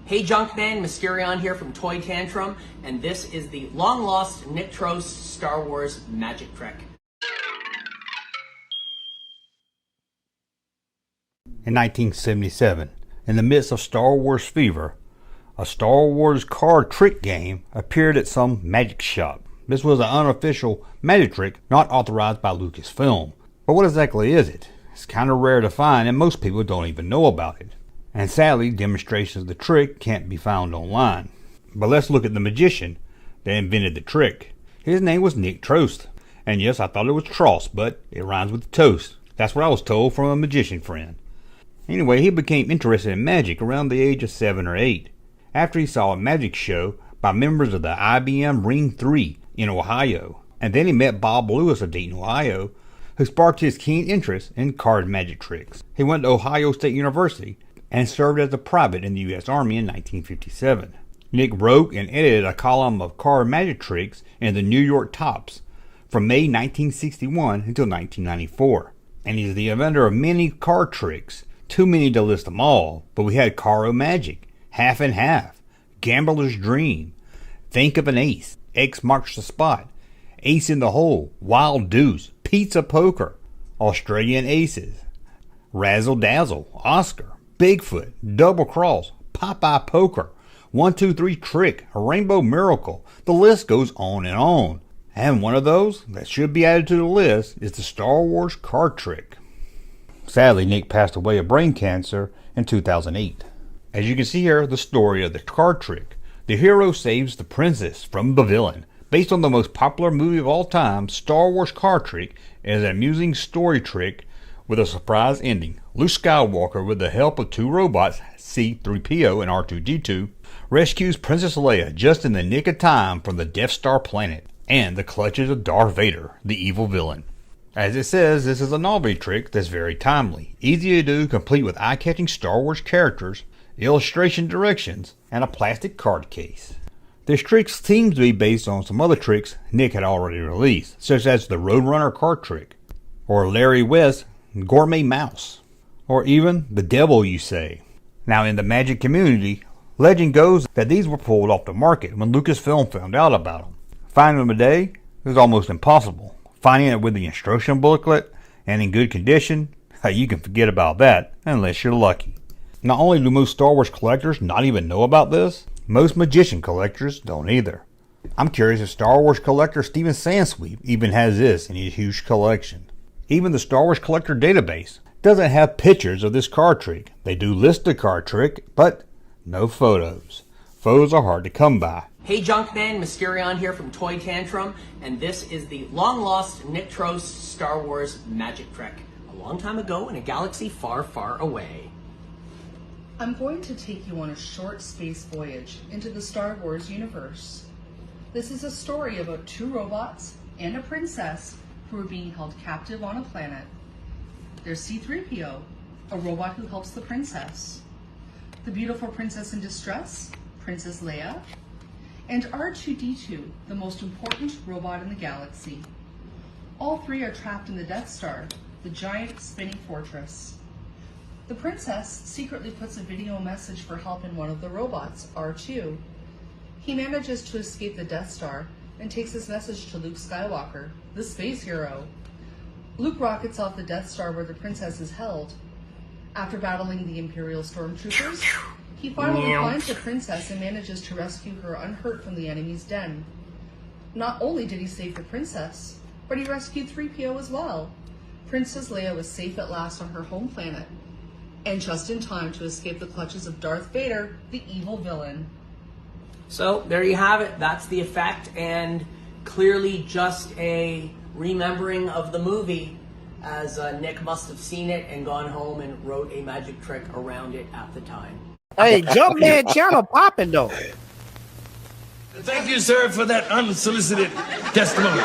Hey Junkman, Mysterion here from Toy Tantrum, and this is the long-lost Nick Trost Star Wars magic trick. In 1977, in the midst of Star Wars fever, a Star Wars card trick game appeared at some magic shop. This was an unofficial magic trick not authorized by Lucasfilm. But what exactly is it? It's kind of rare to find and most people don't even know about it. And sadly, demonstrations of the trick can't be found online. But let's look at the magician that invented the trick. His name was Nick Trost. And yes, I thought it was Trost, but it rhymes with toast. That's what I was told from a magician friend. Anyway, he became interested in magic around the age of 7 or 8, after he saw a magic show by members of the IBM Ring 3 in Ohio. And then he met Bob Lewis of Dayton, Ohio, who sparked his keen interest in card magic tricks. He went to Ohio State University and served as a private in the U.S. Army in 1957. Nick wrote and edited a column of card magic tricks in the New York Tops from May 1961 until 1994. And he's the inventor of many card tricks, too many to list them all, but we had Caro Magic, Half and Half, Gambler's Dream, Think of an Ace, X Marks the Spot, Ace in the Hole, Wild Deuce, Pizza Poker, Australian Aces, Razzle Dazzle, Oscar, Bigfoot, Double Cross, Popeye Poker, 1, 2, 3 Trick, a Rainbow Miracle. The list goes on and on. And one of those that should be added to the list is the Star Wars card trick. Sadly, Nick passed away of brain cancer in 2008. As you can see here, the story of the card trick. The hero saves the princess from the villain. Based on the most popular movie of all time, Star Wars card trick is an amusing story trick with a surprise ending. Luke Skywalker, with the help of 2 robots, C-3PO and R2-D2, rescues Princess Leia just in the nick of time from the Death Star planet and the clutches of Darth Vader, the evil villain. As it says, this is a novelty trick that's very timely, easy to do, complete with eye-catching Star Wars characters, illustration directions, and a plastic card case. This trick seems to be based on some other tricks Nick had already released, such as the Roadrunner card trick, or Larry West's Gourmet Mouse, or even the Devil You Say. Now, in the magic community, legend goes that these were pulled off the market when Lucasfilm found out about them. Finding them today is almost impossible. Finding it with the instruction booklet and in good condition, you can forget about that unless you're lucky. Not only do most Star Wars collectors not even know about this, most magician collectors don't either. I'm curious if Star Wars collector Steven Sansweet even has this in his huge collection. Even the Star Wars collector database doesn't have pictures of this card trick. They do list the card trick, but no photos. Photos are hard to come by. Hey Junkman, Mysterion here from Toy Tantrum, and this is the long-lost Nick Trost Star Wars magic trick. A long time ago in a galaxy far, far away. I'm going to take you on a short space voyage into the Star Wars universe. This is a story about 2 robots and a princess who are being held captive on a planet. There's C-3PO, a robot who helps the princess, the beautiful princess in distress, Princess Leia, and R2-D2, the most important robot in the galaxy. All 3 are trapped in the Death Star, the giant spinning fortress. The princess secretly puts a video message for help in one of the robots, R2. He manages to escape the Death Star and takes his message to Luke Skywalker, the space hero. Luke rockets off the Death Star where the princess is held. After battling the Imperial stormtroopers, he finally finds the princess and manages to rescue her unhurt from the enemy's den. Not only did he save the princess, but he rescued 3PO as well. Princess Leia was safe at last on her home planet, and just in time to escape the clutches of Darth Vader, the evil villain. So there you have it. That's the effect, and clearly just a remembering of the movie, as Nick must have seen it and gone home and wrote a magic trick around it at the time. Hey, Junkman channel popping though. Thank you, sir, for that unsolicited testimony.